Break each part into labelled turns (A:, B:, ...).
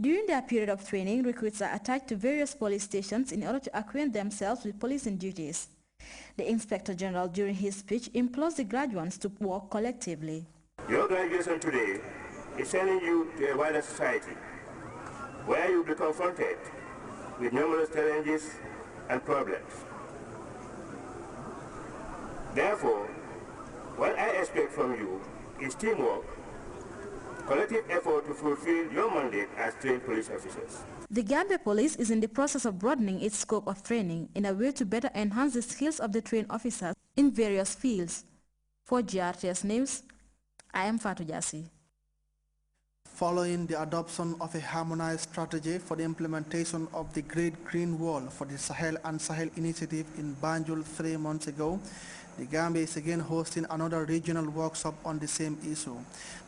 A: During their period of training, recruits are attached to various police stations in order to acquaint themselves with policing duties. The Inspector General, during his speech, implores the graduates to work collectively.
B: Your graduation today is sending you to a wider society where you will be confronted with numerous challenges and problems. Therefore, what I expect from you is teamwork, collective effort to fulfill your mandate as trained police officers.
A: The Gambia Police is in the process of broadening its scope of training in a way to better enhance the skills of the trained officers in various fields. For Grts News, I am Fatou Jassi.
C: Following the adoption of a harmonized strategy for the implementation of the Great Green Wall for the Sahel and Sahel initiative in Banjul 3 months ago, the Gambia is again hosting another regional workshop on the same issue.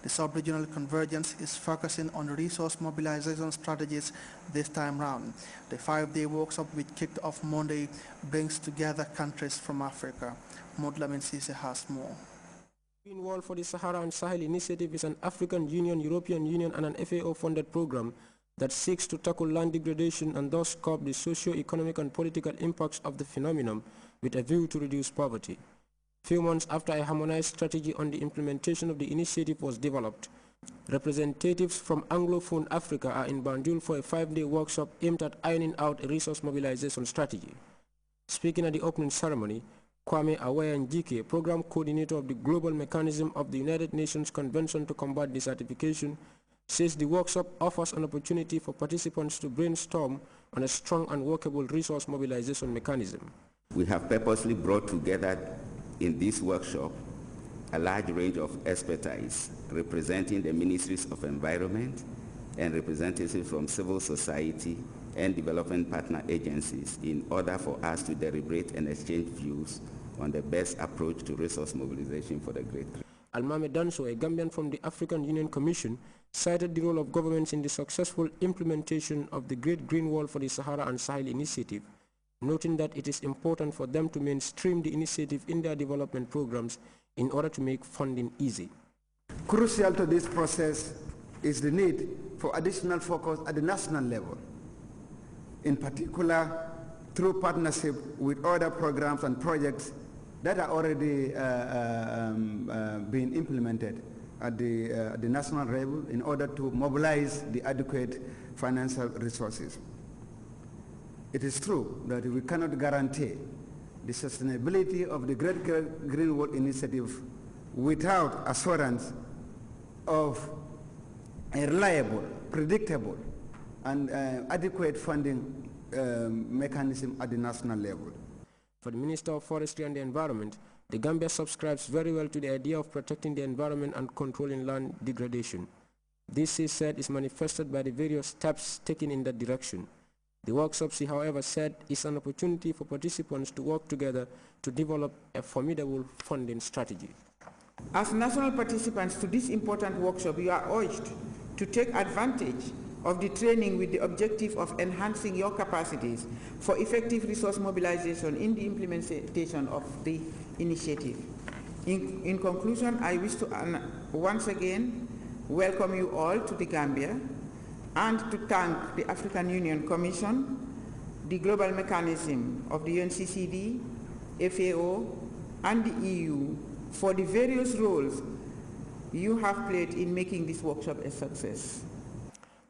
C: The sub-regional convergence is focusing on resource mobilization strategies this time round. The 5-day workshop, which kicked off Monday, brings together countries from Africa. Modlamin Sise has more.
D: Green Wall for the Sahara and Sahel initiative is an African Union, European Union and an FAO-funded program that seeks to tackle land degradation and thus curb the socio-economic and political impacts of the phenomenon with a view to reduce poverty. Few months after a harmonized strategy on the implementation of the initiative was developed, representatives from Anglophone Africa are in Banjul for a 5-day workshop aimed at ironing out a resource mobilization strategy. Speaking at the opening ceremony, Kwame Awayan-Jike, program coordinator of the Global Mechanism of the United Nations Convention to Combat Desertification, says the workshop offers an opportunity for participants to brainstorm on a strong and workable resource mobilization mechanism.
E: We have purposely brought together in this workshop a large range of expertise representing the Ministries of Environment and representatives from civil society and development partner agencies in order for us to deliberate and exchange views on the best approach to resource mobilization for the Great.
D: Almame Danso, a Gambian from the African Union Commission, cited the role of governments in the successful implementation of the Great Green Wall for the Sahara and Sahel initiative, noting that it is important for them to mainstream the initiative in their development programs in order to make funding easy.
F: Crucial to this process is the need for additional focus at the national level, in particular through partnership with other programs and projects that are already being implemented at the national level in order to mobilize the adequate financial resources. It is true that we cannot guarantee the sustainability of the Great Green Wall Initiative without assurance of a reliable, predictable, and adequate funding mechanism at the national level.
D: For the Minister of Forestry and the Environment, the Gambia subscribes very well to the idea of protecting the environment and controlling land degradation. This, he said, is manifested by the various steps taken in that direction. The workshop, he however said, is an opportunity for participants to work together to develop a formidable funding strategy.
G: As national participants to this important workshop, you are urged to take advantage of the training with the objective of enhancing your capacities for effective resource mobilization in the implementation of the initiative. In conclusion, I wish to once again welcome you all to the Gambia and to thank the African Union Commission, the Global Mechanism of the UNCCD, FAO, and the EU for the various roles you have played in making this workshop a success.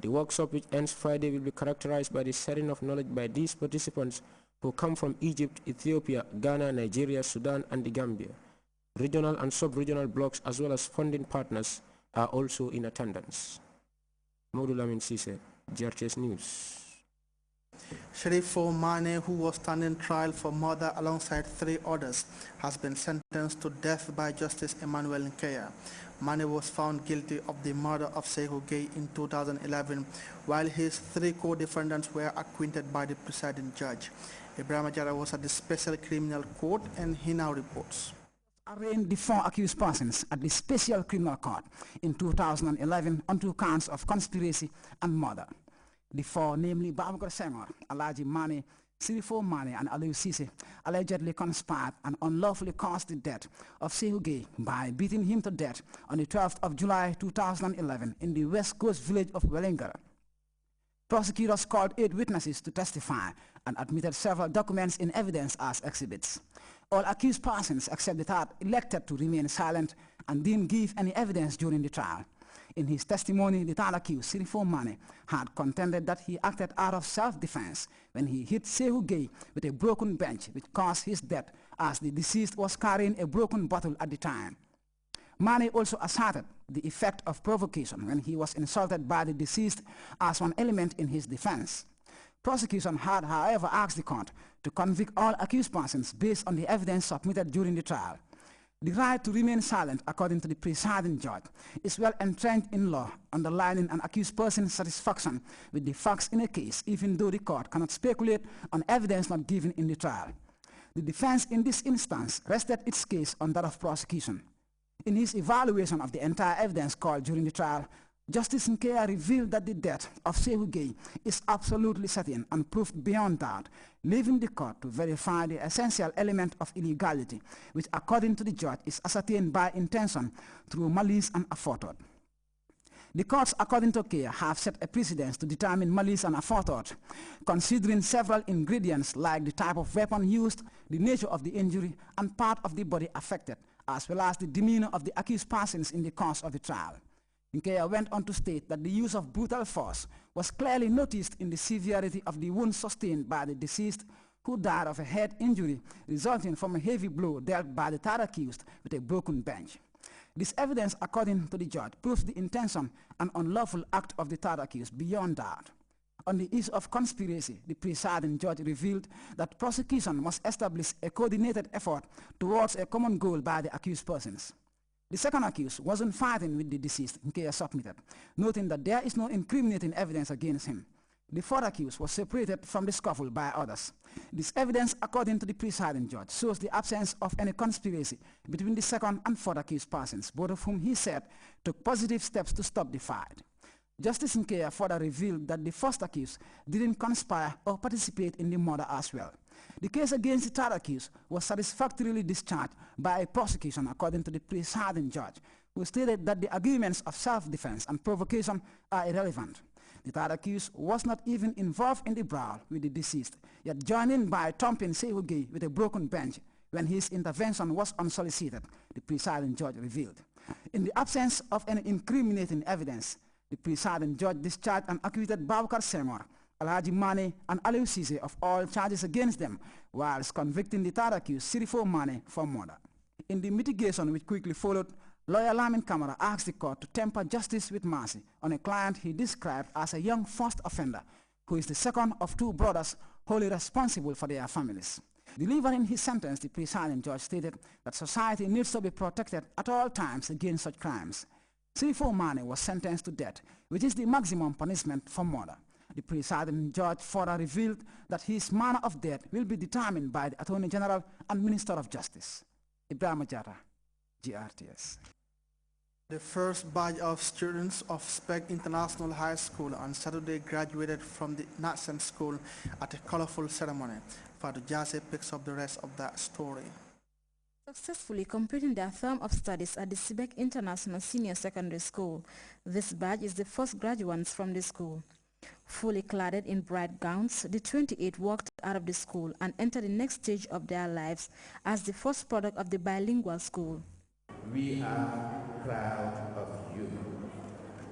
D: The workshop, which ends Friday, will be characterized by the sharing of knowledge by these participants who come from Egypt, Ethiopia, Ghana, Nigeria, Sudan, and the Gambia. Regional and sub-regional blocks as well as funding partners are also in attendance. Modou Lamin Sise, Grts News.
C: Sherifo Mane, who was standing trial for murder alongside 3 others, has been sentenced to death by Justice Emmanuel Nkea. Mane was found guilty of the murder of Sekou Gay in 2011, while his 3 co-defendants were acquitted by the presiding judge. Ibrahim Ajara was at the Special Criminal Court, and he now reports.
H: Arraigned the 4 accused persons at the Special Criminal Court in 2011 on 2 counts of conspiracy and murder. The 4, namely Babakar Senghor, Alaji Mane, Sirifo Mane, and Aliou Cisse, allegedly conspired and unlawfully caused the death of Sekou Gay by beating him to death on the 12th of July 2011 in the West Coast village of Wellingara. Prosecutors called 8 witnesses to testify and admitted several documents in evidence as exhibits. All accused persons except the third elected to remain silent and didn't give any evidence during the trial. In his testimony, the third accused, Sirifo Mane, had contended that he acted out of self-defense when he hit Sehu Gay with a broken bench, which caused his death, as the deceased was carrying a broken bottle at the time. Mane also asserted the effect of provocation when he was insulted by the deceased as one element in his defense. Prosecution had, however, asked the court to convict all accused persons based on the evidence submitted during the trial. The right to remain silent, according to the presiding judge, is well entrenched in law, underlining an accused person's satisfaction with the facts in a case, even though the court cannot speculate on evidence not given in the trial. The defense in this instance rested its case on that of prosecution. In his evaluation of the entire evidence called during the trial, Justice Nkea revealed that the death of Sehu Gay is absolutely certain and proved beyond doubt, leaving the court to verify the essential element of illegality, which according to the judge is ascertained by intention through malice and aforethought. The courts, according to Nkea, have set a precedent to determine malice and aforethought, considering several ingredients like the type of weapon used, the nature of the injury, and part of the body affected, as well as the demeanor of the accused persons in the course of the trial. Nkea went on to state that the use of brutal force was clearly noticed in the severity of the wounds sustained by the deceased, who died of a head injury resulting from a heavy blow dealt by the third accused with a broken bench. This evidence, according to the judge, proves the intention and unlawful act of the third accused beyond doubt. On the issue of conspiracy, the presiding judge revealed that prosecution must establish a coordinated effort towards a common goal by the accused persons. The second accused wasn't fighting with the deceased, Nkea submitted, noting that there is no incriminating evidence against him. The fourth accused was separated from the scuffle by others. This evidence, according to the presiding judge, shows the absence of any conspiracy between the second and fourth accused persons, both of whom he said took positive steps to stop the fight. Justice Nkea further revealed that the first accused didn't conspire or participate in the murder as well. The case against the third accused was satisfactorily discharged by a prosecution, according to the presiding judge, who stated that the arguments of self-defense and provocation are irrelevant. The third accused was not even involved in the brawl with the deceased, yet joined in by thumping Sehu Gay with a broken bench when his intervention was unsolicited, the presiding judge revealed. In the absence of any incriminating evidence, the presiding judge discharged and acquitted Babakar Senghor, Alhaji Mane, and Aliou Cissé of all charges against them, whilst convicting the third accused, Sirifo Mane, for murder. In the mitigation which quickly followed, lawyer Lamin Camara asked the court to temper justice with mercy on a client he described as a young first offender, who is the second of 2 brothers wholly responsible for their families. Delivering his sentence, the presiding judge stated that society needs to be protected at all times against such crimes. Sirifo Mane was sentenced to death, which is the maximum punishment for murder. The presiding judge further revealed that his manner of death will be determined by the Attorney General and Minister of Justice. Ibrahim Jata, GRTS.
C: The first batch of students of Spec International High School on Saturday graduated from the Natsen School at a colorful ceremony. Father Jase picks up the rest of that story.
A: Successfully completing their term of studies at the Spec International Senior Secondary School, this batch is the first graduates from the school. Fully clad in bright gowns, the 28 walked out of the school and entered the next stage of their lives as the first product of the bilingual school.
I: We are proud of you,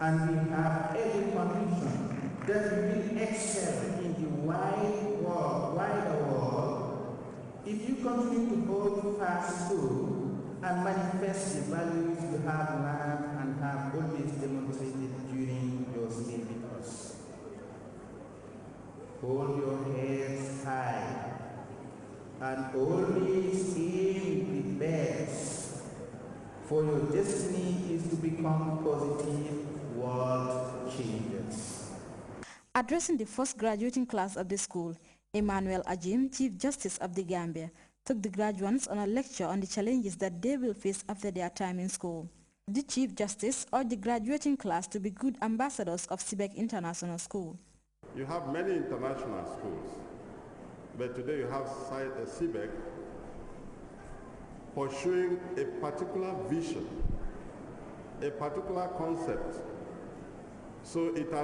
I: and we have every conviction that you will excel in the wider world if you continue to hold fast to and manifest the values you have learned and have always demonstrated during your stay with us. Hold your heads high and always aim the best, for your destiny is to become positive world changers.
A: Addressing the first graduating class of the school, Emmanuel Ajim, Chief Justice of the Gambia, took the graduates on a lecture on the challenges that they will face after their time in school. The Chief Justice urged the graduating class to be good ambassadors of Spec International School.
J: You have many international schools, but today you have CBEC pursuing a particular vision, a particular concept. So it has